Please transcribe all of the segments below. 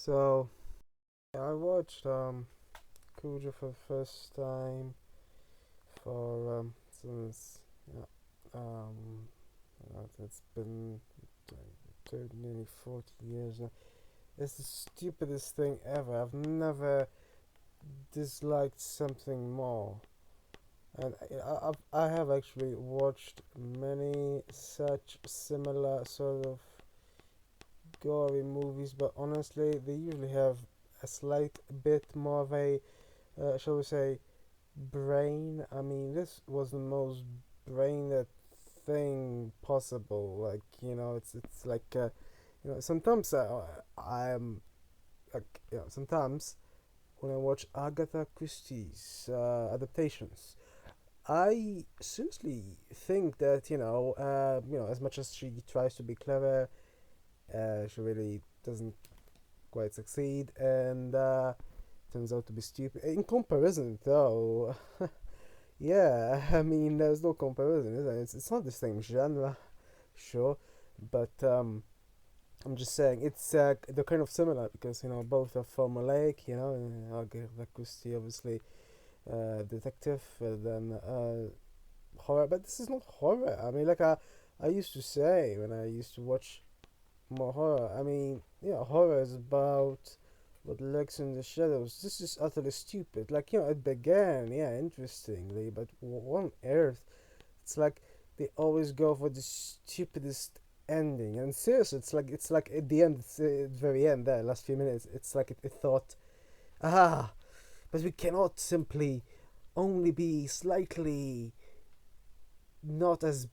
So I watched Cujo for the first time for since yeah it's been nearly 40 years now. It's the stupidest thing ever. I've never disliked something more. And I have actually watched many such similar sort of gory movies, but honestly, they usually have a slight bit more of a, shall we say, brain. I mean, this was the most brainless thing possible. Like it's like sometimes I'm like sometimes when I watch Agatha Christie's adaptations, I seriously think that as much as she tries to be clever, she really doesn't quite succeed, and turns out to be stupid. In comparison, though, yeah, I mean, there's no comparison, is there? It's not the same genre, sure, but I'm just saying they're kind of similar because both are formulaic. Agatha Christie, obviously, detective, then horror, but this is not horror. I mean, like I used to say when I used to watch more horror. I mean, horror is about what lurks in the shadows. This is utterly stupid. Like, it began, yeah, interestingly, but on earth, it's like they always go for the stupidest ending. And seriously, it's like at the end, it's at the very end, there, last few minutes, it's like it thought, ah, but we cannot simply only be slightly not as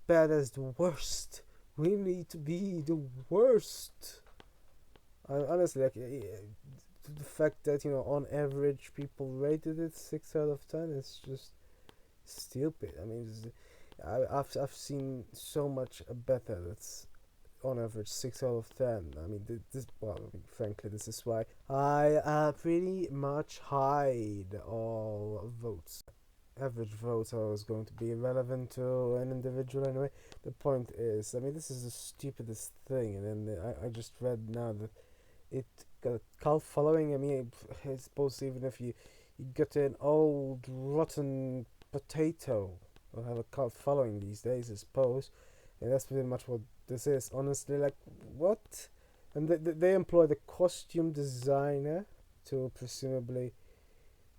bad as the worst. We need to be the worst. Honestly, like the fact that on average people rated it 6 out of 10 is just stupid. I mean, I've seen so much better that's on average 6 out of 10. I mean, this well, I mean, frankly, this is why I pretty much hide all votes. Average votes are always going to be irrelevant to an individual anyway. The point is, I mean, this is the stupidest thing, and then I just read now that it got a cult following. I mean, I suppose even if you get an old rotten potato, will have a cult following these days, I suppose, and that's pretty much what this is. Honestly, like what? And they employ the costume designer to presumably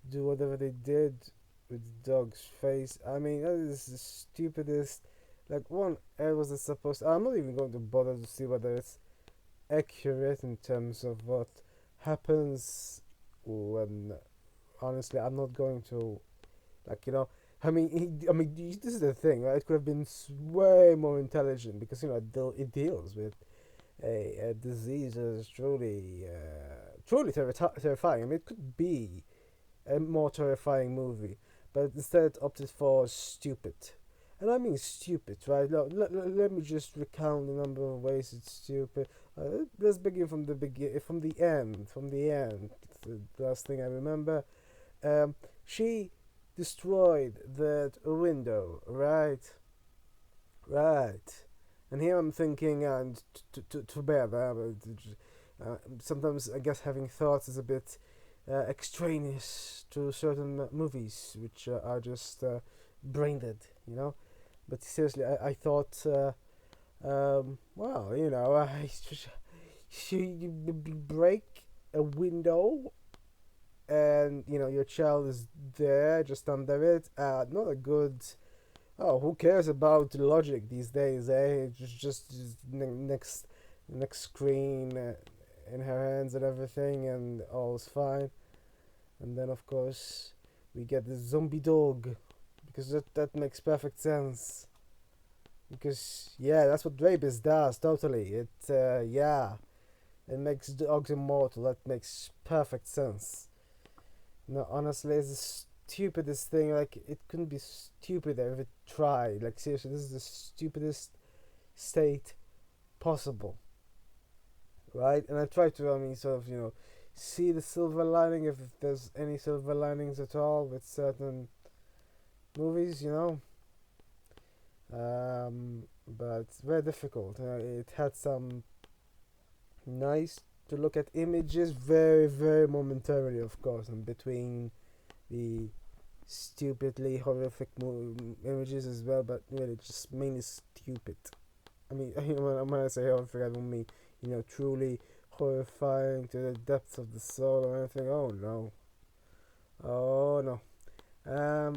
do whatever they did with the dog's face. I mean, that is the stupidest. Like, one, was it supposed? I'm not even going to bother to see whether it's accurate in terms of what happens when. Honestly, I'm not going to I mean, this is the thing, right? It could have been way more intelligent because it deals with a disease that is truly terrifying. I mean, it could be a more terrifying movie, but instead opted for stupid. And I mean stupid, right? Let me just recount the number of ways it's stupid. Let's begin from from the end. From the end, the last thing I remember, she destroyed that window, right? Right. And here I'm thinking, and too bad, but sometimes I guess having thoughts is a bit extraneous to certain movies, which are just brain dead, But seriously, I thought, well, you break a window and your child is there just under it. Not a good. Oh, who cares about logic these days, eh? Just next screen in her hands and everything, and all's fine. And then of course we get the zombie dog because that makes perfect sense. Because yeah, that's what rabies does. Totally, it makes dogs immortal. That makes perfect sense. No, honestly, it's the stupidest thing. Like, it couldn't be stupider if it tried. Like, seriously, this is the stupidest state possible, right? And I try to, I mean, sort of, see the silver lining if there's any silver linings at all with certain movies, but it's very difficult. It had some nice to look at images very, very momentarily, of course, and between the stupidly horrific images as well, but really just mainly stupid. I mean, when I say horrific, I don't mean, truly horrifying to the depths of the soul or anything. Oh no. Oh no.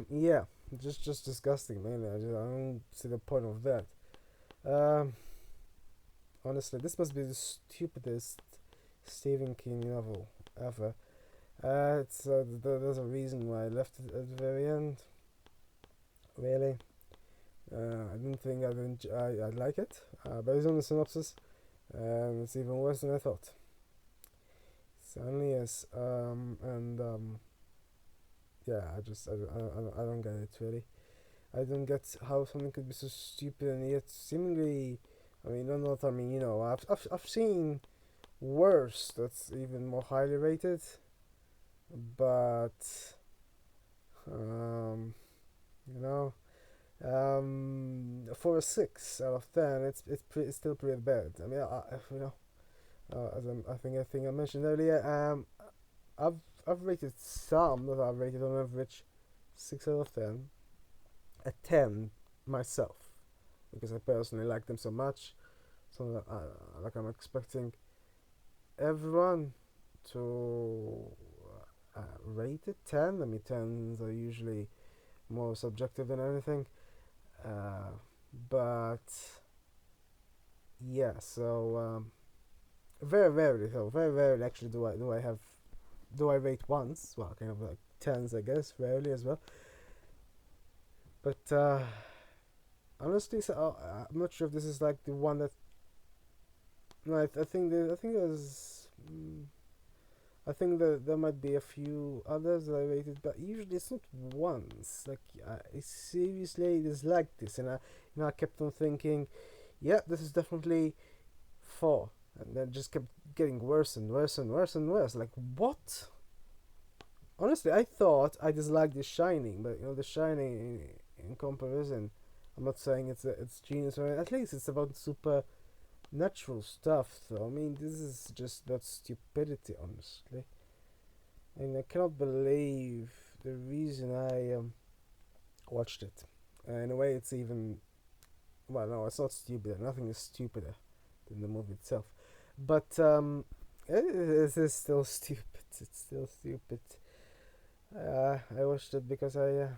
Yeah, just disgusting, man. I don't see the point of that. Um, Honestly, this must be the stupidest Stephen King novel ever. There's a reason why I left it at the very end. Really, I didn't think I'd like it. Based on the synopsis, it's even worse than I thought. It certainly is. Yeah, I don't get it really. I don't get how something could be so stupid and yet seemingly. I mean, not. I mean, I've seen worse. That's even more highly rated, but um, you know, for a 6 out of 10, it's still pretty bad. I mean, as I mentioned earlier, I've I've rated some that I've rated on average 6 out of 10, a 10 myself, because I personally like them so much. So that like I'm expecting everyone to rate it 10. I mean, 10s are usually more subjective than anything. Uh, but yeah, so very rarely actually do I rate once. Well, kind of like 10s, I guess, rarely as well. But honestly, so I'm not sure if this is like the one that. No, I think there's. I think that there might be a few others that I rated, but usually it's not once. Like I seriously dislike this, and I kept on thinking, yeah, this is definitely 4, and then just kept getting worse and worse and worse and worse. Like what? Honestly, I thought I disliked The Shining, but The Shining in comparison, I'm not saying it's genius or anything. At least it's about supernatural stuff. Though I mean, this is just about stupidity, honestly. And I cannot believe the reason I watched it. In a way, it's even well, no, it's not stupid. Nothing is stupider than the movie itself. But it is still stupid. It's still stupid. I watched it because I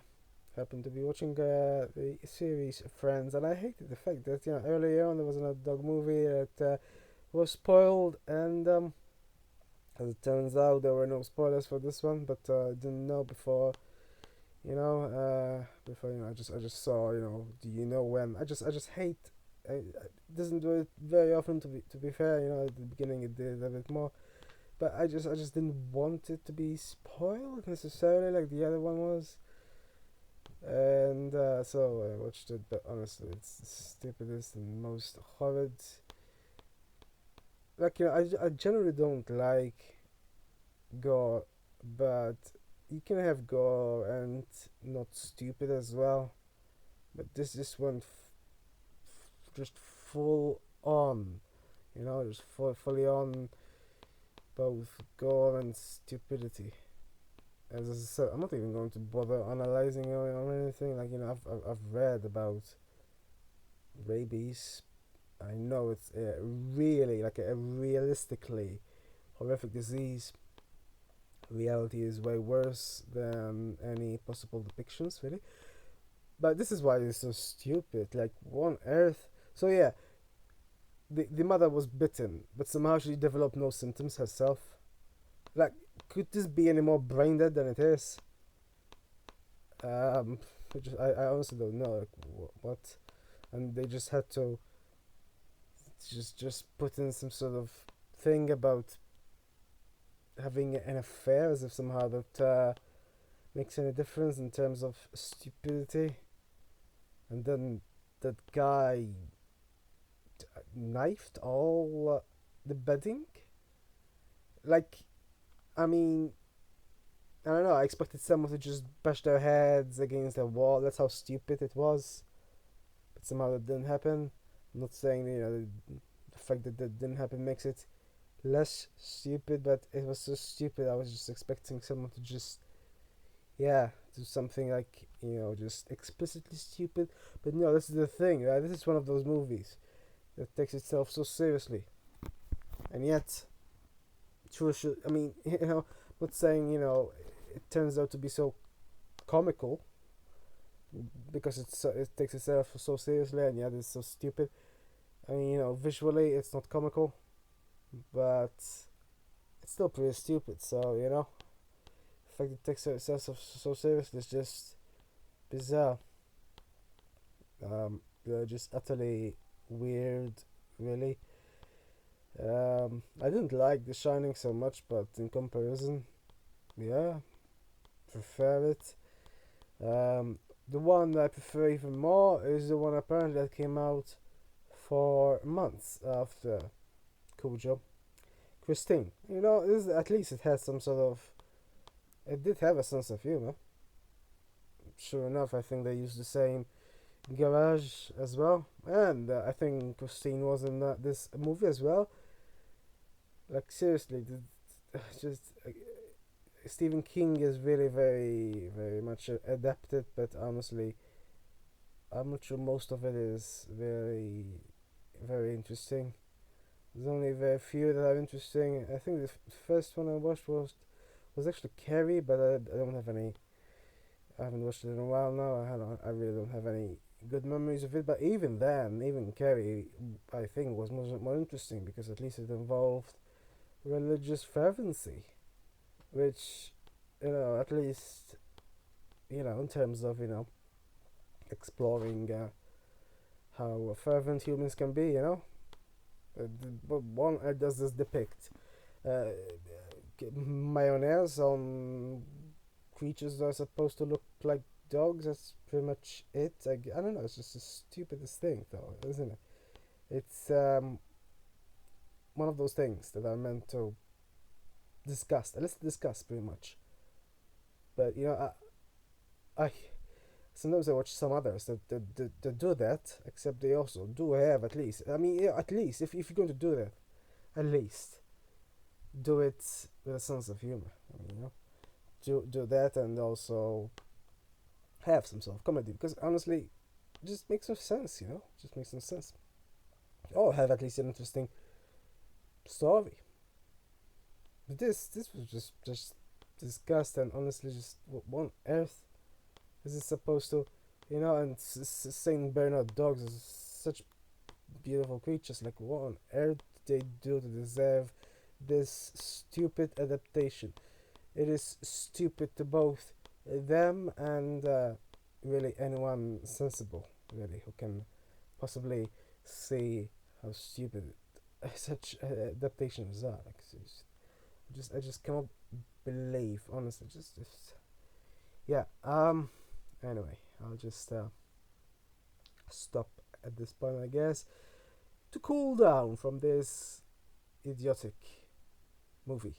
happened to be watching the series Friends, and I hated the fact that earlier on there was another dog movie that was spoiled, and as it turns out there were no spoilers for this one, but I didn't know before. I just saw. Do you know when? I just hate. It doesn't do it very often. To be fair, at the beginning it did a bit more, but I just didn't want it to be spoiled necessarily like the other one was, and so I watched it. But honestly, it's the stupidest and most horrid. Like I generally don't like gore, but you can have gore and not stupid as well. But this one just full on, just fully on both gore and stupidity. As I said, I'm not even going to bother analyzing or anything. Like I've read about rabies. I know it's really like a realistically horrific disease. Reality is way worse than any possible depictions, really. But this is why it's so stupid. Like, what on earth? So yeah, the mother was bitten, but somehow she developed no symptoms herself. Like, could this be any more brain dead than it is? Um, I honestly don't know. Like, what? And they just had to just put in some sort of thing about having an affair, as if somehow that makes any difference in terms of stupidity. And then that guy knifed all the bedding. Like, I mean, I don't know. I expected someone to just bash their heads against the wall. That's how stupid it was. But somehow that didn't happen. I'm not saying the fact that that didn't happen makes it less stupid, but it was so stupid. I was just expecting someone to just, yeah, do something like, just explicitly stupid. But no, this is the thing, right? This is one of those movies that takes itself so seriously, and yet, I mean, not saying it turns out to be so comical because it takes itself so seriously, and yet it's so stupid. I mean, visually it's not comical, but it's still pretty stupid. So the fact it takes itself so seriously is just bizarre. Just utterly weird, really. I didn't like The Shining so much, but in comparison, yeah, prefer it. The one that I prefer even more is the one apparently that came out 4 months after Cujo. Christine. This, at least it has some sort of. It did have a sense of humor. Sure enough, I think they used the same garage as well, and I think Christine was in this movie as well. Like seriously, just Stephen King is really very, very much adapted, but honestly, I'm not sure most of it is very, very interesting. There's only very few that are interesting. I think the first one I watched was actually Carrie, but I don't have any. I haven't watched it in a while now. I really don't have any good memories of it. But even then, even Carrie, I think was more interesting because at least it involved religious fervency, which at least in terms of exploring how fervent humans can be. But one does this depict uh, mayonnaise on creatures that are supposed to look like dogs. That's pretty much it. I don't know. It's just the stupidest thing, though, isn't it? It's one of those things that are meant to discuss. Let's discuss pretty much. But I sometimes I watch some others that do that, except they also do have at least. I mean, yeah, at least if you're going to do that, at least do it with a sense of humor. I mean, do that and also have some sort of comedy because honestly, it just makes no sense. Just makes no sense. Or have at least an interesting story. But this was just disgust and honestly, just what on earth is this supposed to, And Saint Bernard dogs is such beautiful creatures. Like what on earth did they do to deserve this stupid adaptation? It is stupid to both them and really anyone sensible, really, who can possibly see how stupid such adaptations are. Like, I just cannot believe, honestly, just yeah. Anyway, I'll just stop at this point, I guess, to cool down from this idiotic movie.